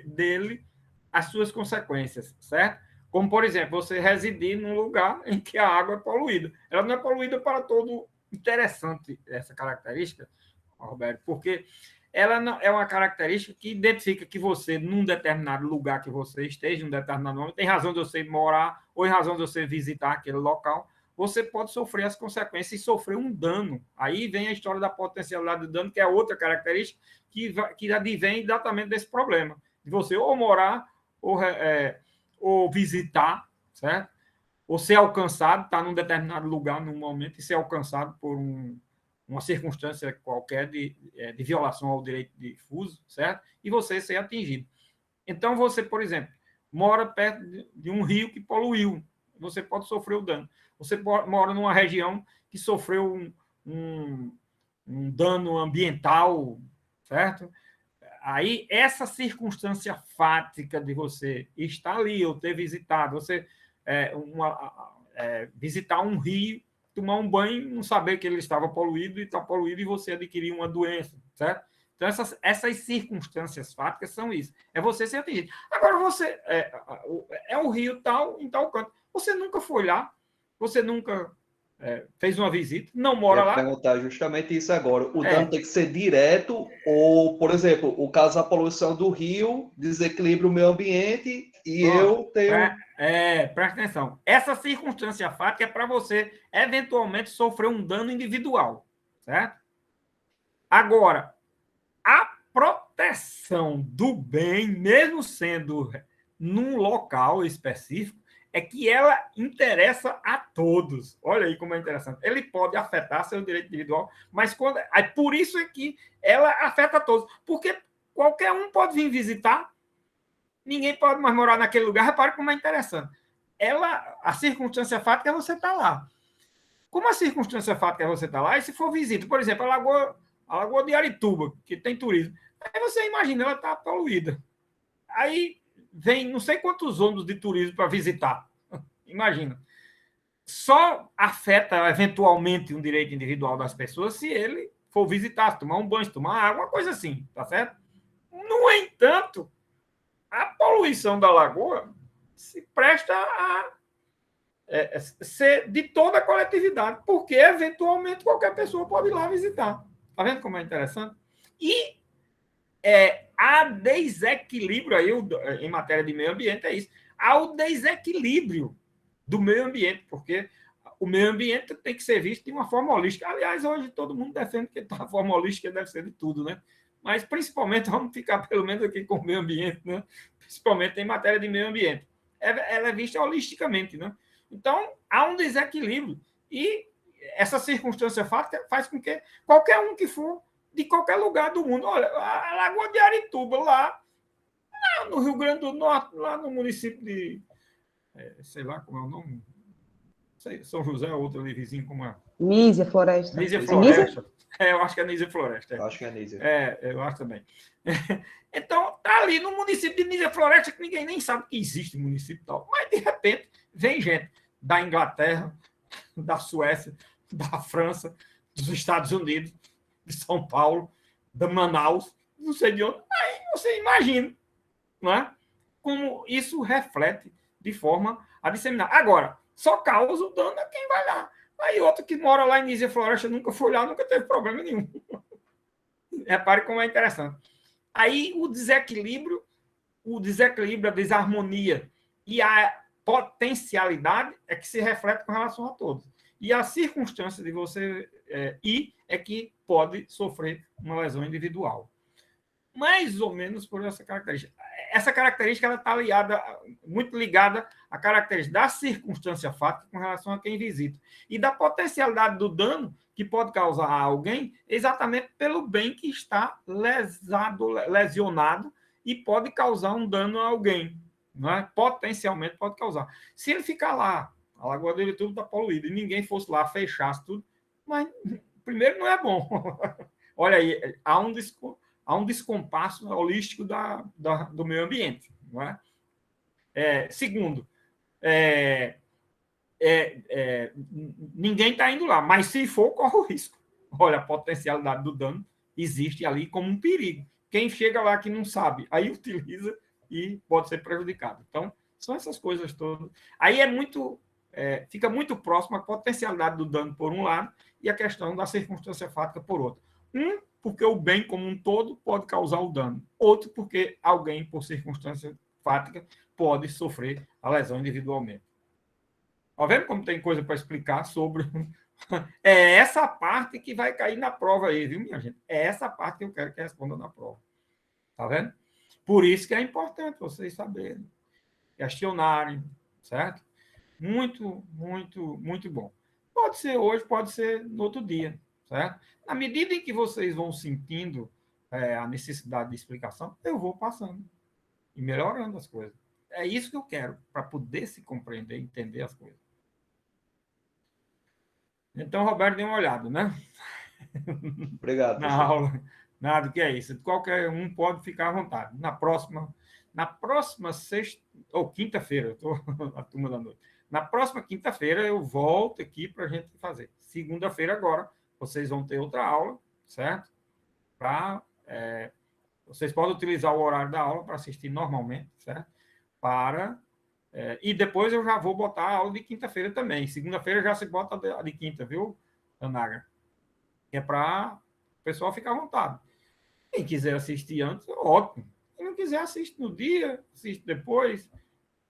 dele as suas consequências, certo? Como, por exemplo, você residir num lugar em que a água é poluída. Ela não é poluída para todo. Interessante essa característica, Roberto, porque ela não, é uma característica que identifica que você, num determinado lugar que você esteja, num determinado momento, tem razão de você morar ou em razão de você visitar aquele local, você pode sofrer as consequências e sofrer um dano. Aí vem a história da potencialidade do dano, que é outra característica que advém exatamente desse problema, de você ou morar ou visitar, certo? Ou ser alcançado, estar num determinado lugar, num momento, e ser alcançado por uma circunstância qualquer de violação ao direito difuso, certo? E você ser atingido. Então, você, por exemplo, mora perto de um rio que poluiu, você pode sofrer o dano. Você mora numa região que sofreu um dano ambiental, certo? Aí, essa circunstância fática de você estar ali, ou ter visitado, você visitar um rio, tomar um banho, não saber que ele estava poluído e está poluído e você adquirir uma doença, certo? Então, essas circunstâncias fáticas são isso. É você ser atingido. Agora, você é um rio tal, em tal canto. Você nunca foi lá, você nunca fez uma visita, não mora lá. Eu ia perguntar justamente isso agora. O dano tem que ser direto ou, por exemplo, o caso da poluição do rio desequilibra o meio ambiente e eu tenho... Presta atenção. Essa circunstância fática é para você, eventualmente, sofrer um dano individual, certo? Agora, a proteção do bem, mesmo sendo num local específico, é que ela interessa a todos. Olha aí como é interessante. Ele pode afetar seu direito individual, mas por isso é que ela afeta a todos. Porque qualquer um pode vir visitar, ninguém pode mais morar naquele lugar. Repare como é interessante. A circunstância fática é você estar lá. Como a circunstância fática é você estar lá, e se for visita, por exemplo, a Lagoa de Arituba, que tem turismo, aí você imagina, ela está poluída. Aí vem não sei quantos ônibus de turismo para visitar. Imagina. Só afeta eventualmente um direito individual das pessoas se ele for visitar, tomar um banho, tomar água, uma coisa assim, tá certo? No entanto, a poluição da lagoa se presta a ser de toda a coletividade, porque eventualmente qualquer pessoa pode ir lá visitar. Tá vendo como é interessante? E há desequilíbrio aí, em matéria de meio ambiente, é isso. Há o desequilíbrio do meio ambiente, porque o meio ambiente tem que ser visto de uma forma holística. Aliás, hoje todo mundo defende que a forma holística deve ser de tudo, né? Mas, principalmente, vamos ficar pelo menos aqui com o meio ambiente, né? Principalmente em matéria de meio ambiente. Ela é vista holisticamente, né? Então, há um desequilíbrio. E essa circunstância fática faz com que qualquer um que for de qualquer lugar do mundo, olha, a Lagoa de Arituba, lá no Rio Grande do Norte, lá no município de, sei lá como é o nome, São José, outro ali vizinho, como é? Nísia Floresta. Nísia Floresta. Eu acho que é Nísia Floresta. Eu acho que é Nísia. Eu acho também. Então, tá ali no município de Nísia Floresta, que ninguém nem sabe que existe município tal. Mas, de repente, vem gente da Inglaterra, da Suécia, da França, dos Estados Unidos, de São Paulo, de Manaus, não sei de onde. Aí você imagina, não é? Como isso reflete de forma a disseminar. Agora, só causa o dano a quem vai lá. Aí outro que mora lá em Nísia Floresta nunca foi lá, nunca teve problema nenhum. Repare como é interessante. Aí o desequilíbrio, a desarmonia e a potencialidade é que se reflete com relação a todos. E a circunstância de você ir é que pode sofrer uma lesão individual. Mais ou menos por essa característica. Essa característica ela está muito ligada à característica da circunstância fática com relação a quem visita. E da potencialidade do dano que pode causar a alguém exatamente pelo bem que está lesionado e pode causar um dano a alguém. Não é? Potencialmente pode causar. Se ele ficar lá, a Lagoa de Arituba está poluída, e ninguém fosse lá, fechasse tudo, mas primeiro não é bom. Olha aí, há um descompasso holístico do meio ambiente. Não é? Segundo, ninguém está indo lá, mas se for, corre o risco. Olha, a potencialidade do dano existe ali como um perigo. Quem chega lá que não sabe, aí utiliza e pode ser prejudicado. Então, são essas coisas todas. Aí fica muito próximo a potencialidade do dano por um lado e a questão da circunstância fática por outro. Porque o bem como um todo pode causar o dano. Outro, porque alguém, por circunstância fática, pode sofrer a lesão individualmente. Está vendo como tem coisa para explicar sobre... É essa parte que vai cair na prova aí, viu, minha gente? É essa parte que eu quero que responda na prova. Está vendo? Por isso que é importante vocês saberem, questionarem, certo? Muito, muito, muito bom. Pode ser hoje, pode ser no outro dia, certo? Na medida em que vocês vão sentindo a necessidade de explicação, eu vou passando e melhorando as coisas. É isso que eu quero, para poder se compreender, entender as coisas. Então, Roberto, dê uma olhada, né? Obrigado, na aula. Nada, que é isso. Qualquer um pode ficar à vontade. Na próxima sexta ou quinta-feira, eu estou na turma da noite. Na próxima quinta-feira eu volto aqui para a gente fazer. Segunda-feira agora vocês vão ter outra aula, certo? Vocês podem utilizar o horário da aula para assistir normalmente, certo? E depois eu já vou botar a aula de quinta-feira também. Segunda-feira já se bota a de quinta, viu, Anaga? É para o pessoal ficar à vontade. Quem quiser assistir antes, ótimo. Quem não quiser, assiste no dia, assiste depois.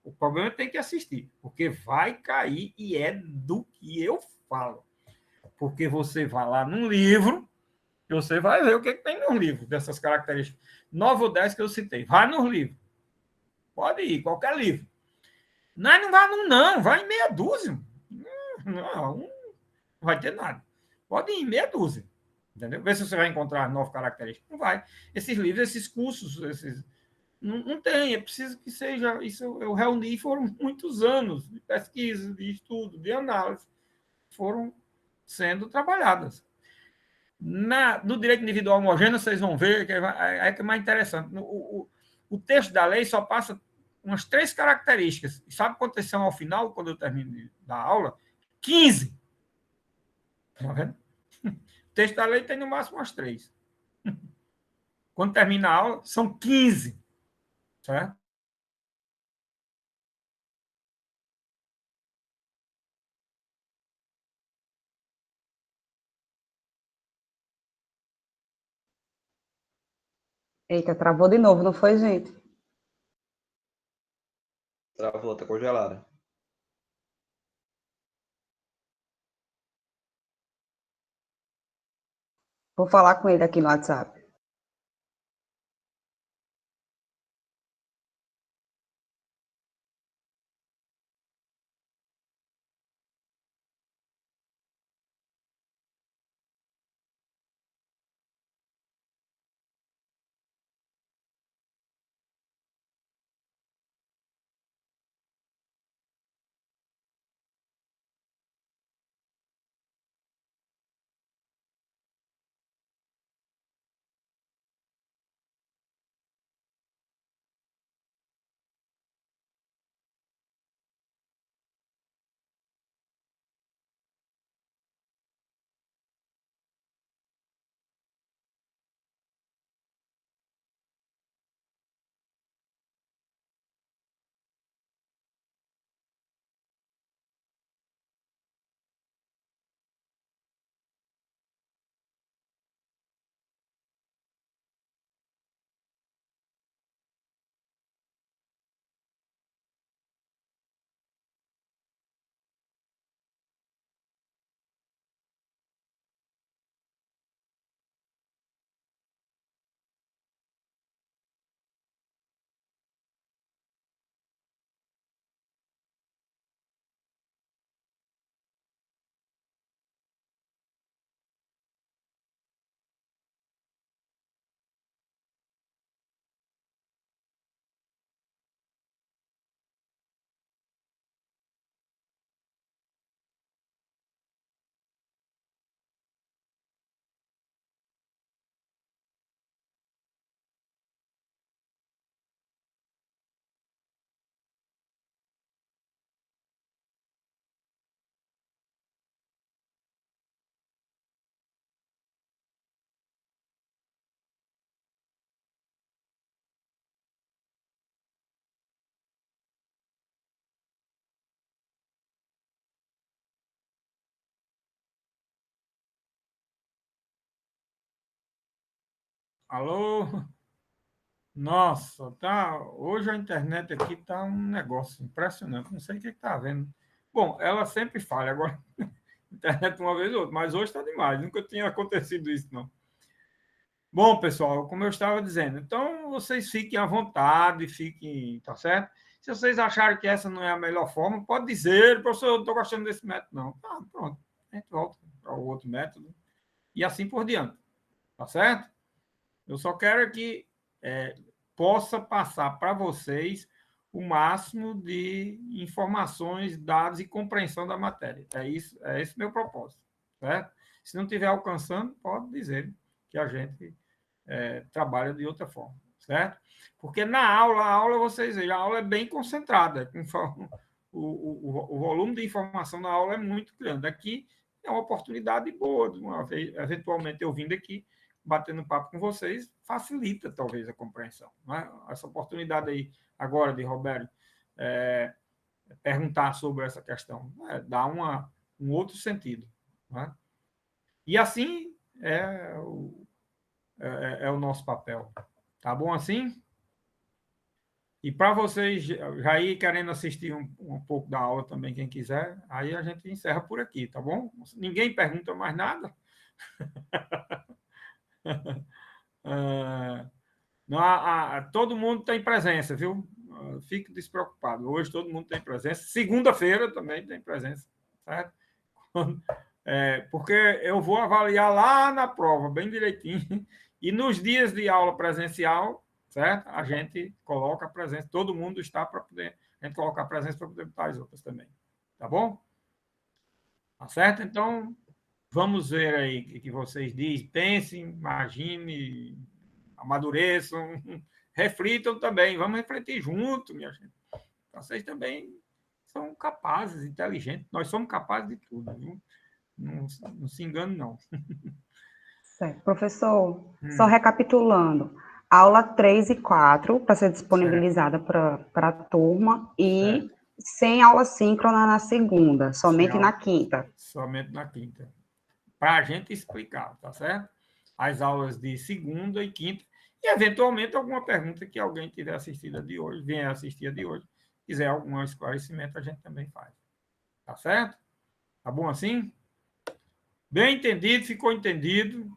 O problema é ter que assistir, porque vai cair e é do que eu falo. Porque você vai lá num livro e você vai ver o que tem no livro, dessas características. 9 ou 10 que eu citei. Vai no livro. Pode ir, qualquer livro. Não vai não, vai em meia dúzia. Não vai ter nada. Pode ir em meia dúzia. Entendeu? Vê se você vai encontrar 9 características. Não vai. Esses livros, esses cursos, não tem. É preciso que seja. Isso eu reuni, foram muitos anos de pesquisa, de estudo, de análise. Foram sendo trabalhadas. No direito individual homogêneo, vocês vão ver que é mais interessante. O texto da lei só passa umas 3 características. E sabe quantas são ao final, quando eu termino da aula? 15. Tá vendo? O texto da lei tem no máximo umas 3. Quando termina a aula, são 15. Certo? Eita, travou de novo, não foi, gente? Travou, tá congelada. Vou falar com ele aqui no WhatsApp. Alô? Nossa, tá. Hoje a internet aqui tá um negócio impressionante. Não sei o que está havendo. Bom, ela sempre falha. Agora, internet uma vez ou outra, mas hoje está demais. Nunca tinha acontecido isso, não. Bom, pessoal, como eu estava dizendo, então vocês fiquem à vontade, fiquem, tá certo? Se vocês acharem que essa não é a melhor forma, pode dizer, professor, eu não estou gostando desse método, não. Tá, pronto. A gente volta para o outro método e assim por diante, tá certo? Eu só quero que possa passar para vocês o máximo de informações, dados e compreensão da matéria. É esse meu propósito, certo? Se não estiver alcançando, pode dizer que a gente trabalha de outra forma, certo? Porque a aula, vocês veem, a aula é bem concentrada, o volume de informação na aula é muito grande. Aqui é uma oportunidade boa, de uma vez, eventualmente eu vindo aqui, batendo papo com vocês, facilita talvez a compreensão. Né? Essa oportunidade aí agora de Roberto perguntar sobre essa questão, dá um outro sentido. Né? E assim é o nosso papel. Tá bom assim? E para vocês já ir querendo assistir um pouco da aula também, quem quiser, aí a gente encerra por aqui, tá bom? Ninguém pergunta mais nada. Não, todo mundo tem presença, viu? fique despreocupado. Hoje todo mundo tem presença. Segunda-feira também tem presença, certo? Porque eu vou avaliar lá na prova, bem direitinho. E nos dias de aula presencial, certo? A gente coloca a presença. Todo mundo está para poder... A gente coloca a presença para poder botar as outras também. Tá bom? Tá certo? Então, vamos ver aí o que vocês dizem. Pensem, imaginem, amadureçam, reflitam também. Vamos refletir junto, minha gente. Vocês também são capazes, inteligentes. Nós somos capazes de tudo, viu? Não se engane, não. Certo. Professor, só recapitulando. Aula 3 e 4 para ser disponibilizada para a turma e Certo. sem aula síncrona na segunda, somente na quinta. Somente na quinta. Para a gente explicar, tá certo? As aulas de segunda e quinta. E, eventualmente, alguma pergunta que alguém tiver assistido a de hoje, venha assistir a de hoje, quiser algum esclarecimento, a gente também faz. Tá certo? Tá bom assim? Bem entendido, ficou entendido.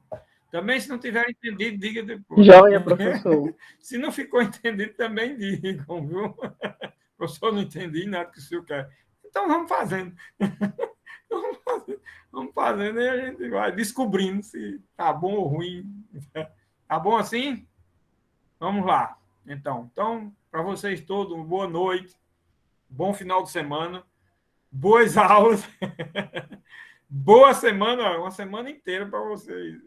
Também, se não tiver entendido, diga depois. Joia, professor. Se não ficou entendido, também digam, viu? Professor, não entendi nada que o senhor quer. Então, vamos fazendo. Vamos fazendo e a gente vai descobrindo se tá bom ou ruim. Tá bom assim? Vamos lá. Então, para vocês todos, boa noite, bom final de semana, boas aulas, boa semana, uma semana inteira para vocês.